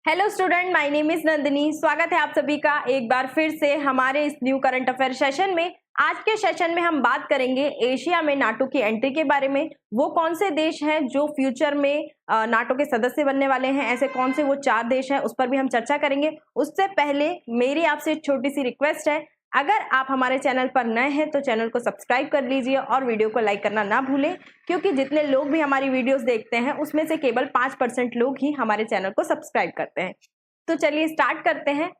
Hello student, my name is Nandini. स्वागत है आप सभी का एक बार फिर से हमारे इस न्यू करंट अफेयर सेशन में। आज के सेशन में हम बात करेंगे एशिया में नाटो की एंट्री के बारे में। वो कौन से देश हैं जो फ्यूचर में नाटो के सदस्य बनने वाले हैं, ऐसे कौन से वो 4 देश हैं, उस पर भी हम चर्चा करेंगे। उससे पहले मेरी आपसे एक छोटी सी रिक्वेस्ट है, अगर आप हमारे चैनल पर नए हैं तो चैनल को सब्सक्राइब कर लीजिए और वीडियो को लाइक करना ना भूलें, क्योंकि जितने लोग भी हमारी वीडियोस देखते हैं उसमें से केवल 5% लोग ही हमारे चैनल को सब्सक्राइब करते हैं। तो चलिए स्टार्ट करते हैं।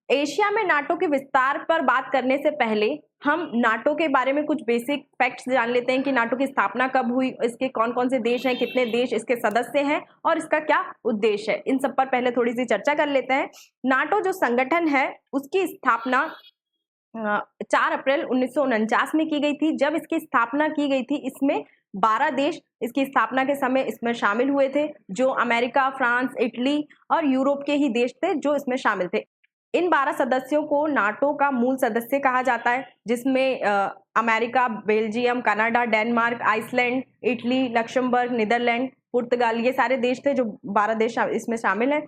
एशिया में नाटो के विस्तार पर बात करने से पहले हम नाटो के बारे में कुछ बेसिक फैक्ट्स जान लेते हैं कि नाटो की स्थापना कब हुई, इसके कौन कौन से देश हैं, कितने देश इसके सदस्य हैं और इसका क्या उद्देश्य है। इन सब पर पहले थोड़ी सी चर्चा कर लेते हैं। नाटो जो संगठन है उसकी स्थापना 4 अप्रैल 1949 में की गई थी। जब इसकी स्थापना की गई थी, इसमें 12 देश इसकी स्थापना के समय इसमें शामिल हुए थे, जो अमेरिका, फ्रांस, इटली और यूरोप के ही देश थे जो इसमें शामिल थे। इन 12 सदस्यों को नाटो का मूल सदस्य कहा जाता है, जिसमें America, Belgium, Canada, Denmark, Iceland, Italy, Luxembourg, Netherlands, पुर्तगाल, ये सारे देश थे जो 12 देश इसमें शामिल हैं।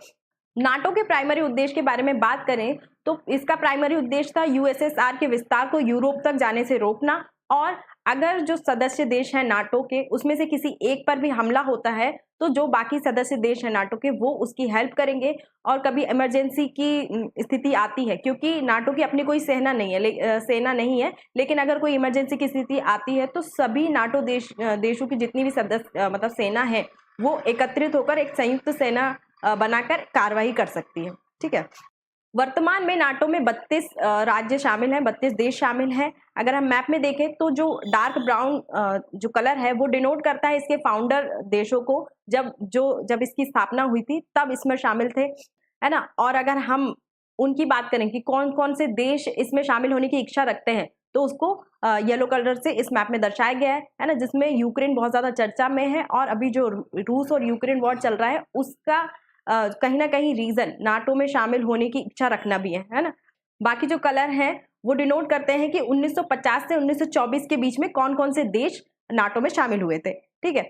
नाटो के प्राइमरी उद्देश्य के बारे में बात करें तो इसका प्राइमरी उद्देश्य था यूएसएसआर के विस्तार को यूरोप तक जाने से रोकना, और अगर जो सदस्य देश हैं नाटो के उसमें से किसी एक पर भी हमला होता है तो जो बाकी सदस्य देश हैं नाटो के वो उसकी हेल्प करेंगे। और कभी इमरजेंसी की स्थिति आती है, क्योंकि नाटो की अपनी कोई सेना नहीं है, लेकिन अगर कोई इमरजेंसी की स्थिति आती है तो सभी नाटो देशों की जितनी भी सदस्य मतलब सेना है वो एकत्रित होकर एक संयुक्त सेना बनाकर कार्रवाई कर सकती है। ठीक है। वर्तमान में नाटो में 32 राज्य शामिल हैं, 32 देश शामिल हैं। अगर हम मैप में देखें तो जो डार्क ब्राउन जो कलर है वो डिनोट करता है इसके फाउंडर देशों को, जब इसकी स्थापना हुई थी तब इसमें शामिल थे, है ना। और अगर हम उनकी बात करें कि कौन कौन से देश इसमें शामिल होने की इच्छा रखते हैं तो उसको येलो कलर से इस मैप में दर्शाया गया है ना, जिसमें यूक्रेन बहुत ज्यादा चर्चा में है और अभी जो रूस और यूक्रेन वॉर चल रहा है उसका कहीं ना कहीं रीजन नाटो में शामिल होने की इच्छा रखना भी है ना। बाकी जो कलर हैं वो डिनोट करते हैं कि 1950 से 1924 के बीच में कौन कौन से देश नाटो में शामिल हुए थे। ठीक है।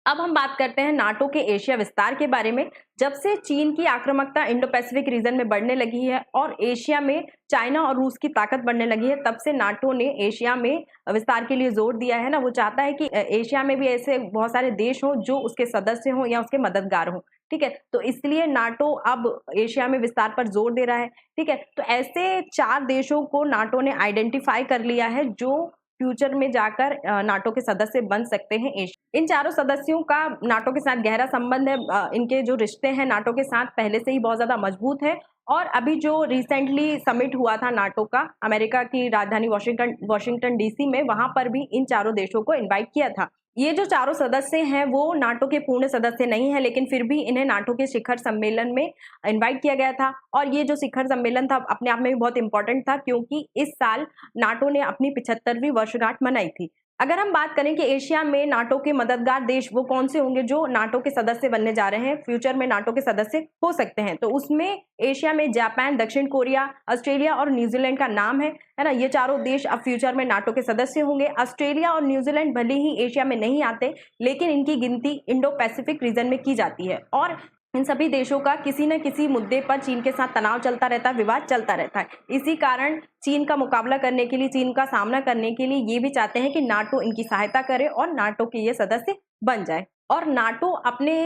अब हम बात करते हैं नाटो के एशिया विस्तार के बारे में। जब से चीन की आक्रामकता इंडो पैसिफिक रीजन में बढ़ने लगी है और एशिया में चाइना और रूस की ताकत बढ़ने लगी है, तब से नाटो ने एशिया में विस्तार के लिए जोर दिया है ना। वो चाहता है कि एशिया में भी ऐसे बहुत सारे देश हों जो उसके सदस्य हों या उसके मददगार हों। ठीक है। तो इसलिए नाटो अब एशिया में विस्तार पर जोर दे रहा है। ठीक है। तो ऐसे 4 देशों को नाटो ने आइडेंटिफाई कर लिया है जो फ्यूचर में जाकर नाटो के सदस्य बन सकते हैं। इन चारों सदस्यों का नाटो के साथ गहरा संबंध है। इनके जो रिश्ते हैं नाटो के साथ पहले से ही बहुत ज्यादा मजबूत है। और अभी जो रिसेंटली समिट हुआ था नाटो का अमेरिका की राजधानी वॉशिंगटन डीसी में, वहां पर भी इन चारों देशों को इन्वाइट किया था। ये जो चारों सदस्य हैं वो नाटो के पूर्ण सदस्य नहीं है, लेकिन फिर भी इन्हें नाटो के शिखर सम्मेलन में इनवाइट किया गया था। और ये जो शिखर सम्मेलन था अपने आप में भी बहुत इंपॉर्टेंट था, क्योंकि इस साल नाटो ने अपनी 75वीं वर्षगांठ मनाई थी। अगर हम बात करें कि एशिया में नाटो के मददगार देश वो कौन से होंगे जो नाटो के सदस्य बनने जा रहे हैं, फ्यूचर में नाटो के सदस्य हो सकते हैं, तो उसमें एशिया में जापान, दक्षिण कोरिया, ऑस्ट्रेलिया और न्यूजीलैंड का नाम है ना। ये चारों देश अब फ्यूचर में नाटो के सदस्य होंगे। ऑस्ट्रेलिया और न्यूजीलैंड भले ही एशिया में नहीं आते, लेकिन इनकी गिनती इंडो पैसिफिक रीजन में की जाती है। और इन सभी देशों का किसी न किसी मुद्दे पर चीन के साथ तनाव चलता रहता है, विवाद चलता रहता है। इसी कारण चीन का मुकाबला करने के लिए, चीन का सामना करने के लिए ये भी चाहते हैं कि नाटो इनकी सहायता करे और नाटो के ये सदस्य बन जाए। और नाटो अपने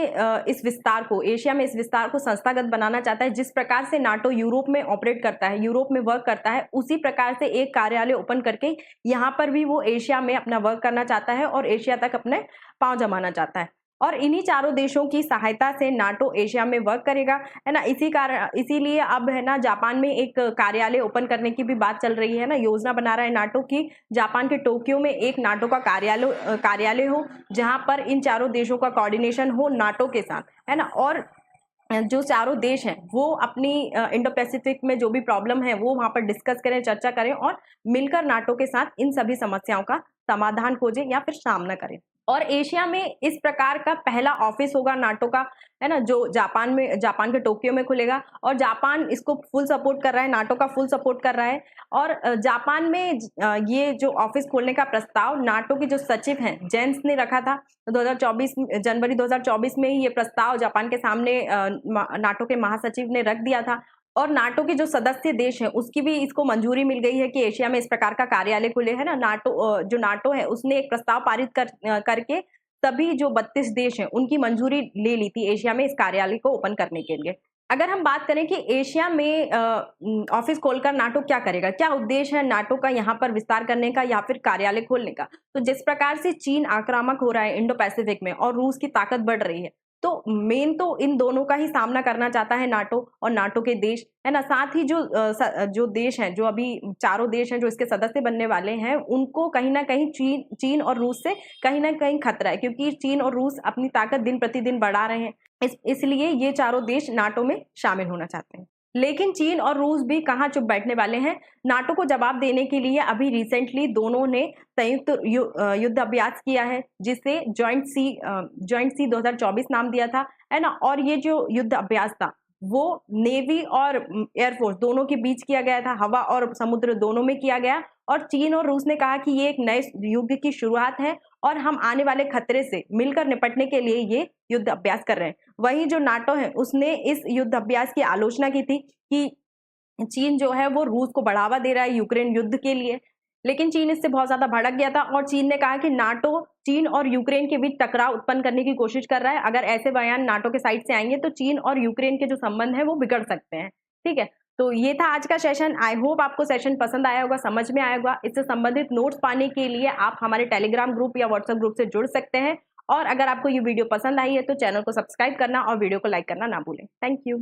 इस विस्तार को, एशिया में इस विस्तार को संस्थागत बनाना चाहता है। जिस प्रकार से नाटो यूरोप में ऑपरेट करता है, यूरोप में वर्क करता है, उसी प्रकार से एक कार्यालय ओपन करके यहाँ पर भी वो एशिया में अपना वर्क करना चाहता है और एशिया तक अपने पांव जमाना चाहता है। और इन्हीं चारों देशों की सहायता से नाटो एशिया में वर्क करेगा, है ना। इसीलिए अब है ना जापान में एक कार्यालय ओपन करने की भी बात चल रही है ना। योजना बना रहा है नाटो की जापान के टोक्यो में एक नाटो का कार्यालय हो, जहां पर इन चारों देशों का कोऑर्डिनेशन हो नाटो के साथ, है ना। और जो चारों देश हैं वो अपनी इंडो पैसिफिक में जो भी प्रॉब्लम है वो वहां पर डिस्कस करें, चर्चा करें और मिलकर नाटो के साथ इन सभी समस्याओं का समाधान खोजें या फिर सामना करें। और एशिया में इस प्रकार का पहला ऑफिस होगा नाटो का, है ना, जो जापान के टोक्यो में खुलेगा। और जापान इसको फुल सपोर्ट कर रहा है, नाटो का फुल सपोर्ट कर रहा है। और जापान में ये जो ऑफिस खोलने का प्रस्ताव नाटो के जो सचिव हैं जेंस ने रखा था। 2024 जनवरी 2024 में ही ये प्रस्ताव जापान के सामने नाटो के महासचिव ने रख दिया था। और नाटो के जो सदस्य देश हैं उसकी भी इसको मंजूरी मिल गई है कि एशिया में इस प्रकार का कार्यालय खुले, है ना। जो नाटो है उसने एक प्रस्ताव पारित करके सभी जो 32 देश हैं उनकी मंजूरी ले ली थी एशिया में इस कार्यालय को ओपन करने के लिए। अगर हम बात करें कि एशिया में ऑफिस खोलकर नाटो क्या करेगा, क्या उद्देश्य है नाटो का यहाँ पर विस्तार करने का या फिर कार्यालय खोलने का, तो जिस प्रकार से चीन आक्रामक हो रहा है इंडो पैसिफिक में और रूस की ताकत बढ़ रही है, तो मेन तो इन दोनों का ही सामना करना चाहता है नाटो और नाटो के देश, है ना। साथ ही जो देश हैं, जो अभी चारों देश हैं जो इसके सदस्य बनने वाले हैं, उनको कहीं ना कहीं चीन और रूस से कहीं ना कहीं खतरा है, क्योंकि चीन और रूस अपनी ताकत दिन प्रतिदिन बढ़ा रहे हैं। इसलिए ये चारों देश नाटो में शामिल होना चाहते हैं। लेकिन चीन और रूस भी कहाँ चुप बैठने वाले हैं। नाटो को जवाब देने के लिए अभी रिसेंटली दोनों ने संयुक्त युद्ध अभ्यास किया है, जिसे जॉइंट सी 2024 नाम दिया था, है ना। और ये जो युद्ध अभ्यास था वो नेवी और एयरफोर्स दोनों के बीच किया गया था, हवा और समुद्र दोनों में किया गया। और चीन और रूस ने कहा कि ये एक नए युग की शुरुआत है और हम आने वाले खतरे से मिलकर निपटने के लिए ये युद्ध अभ्यास कर रहे हैं। वहीं जो नाटो है उसने इस युद्ध अभ्यास की आलोचना की थी कि चीन जो है वो रूस को बढ़ावा दे रहा है यूक्रेन युद्ध के लिए। लेकिन चीन इससे बहुत ज्यादा भड़क गया था और चीन ने कहा कि नाटो चीन और यूक्रेन के बीच टकराव उत्पन्न करने की कोशिश कर रहा है। अगर ऐसे बयान नाटो के साइड से आएंगे तो चीन और यूक्रेन के जो संबंध है वो बिगड़ सकते हैं। ठीक है, तो ये था आज का सेशन। आई होप आपको सेशन पसंद आया होगा, समझ में आया होगा। इससे संबंधित नोट्स पाने के लिए आप हमारे टेलीग्राम ग्रुप या व्हाट्सएप ग्रुप से जुड़ सकते हैं। और अगर आपको ये वीडियो पसंद आई है तो चैनल को सब्सक्राइब करना और वीडियो को लाइक करना ना भूलें। Thank you.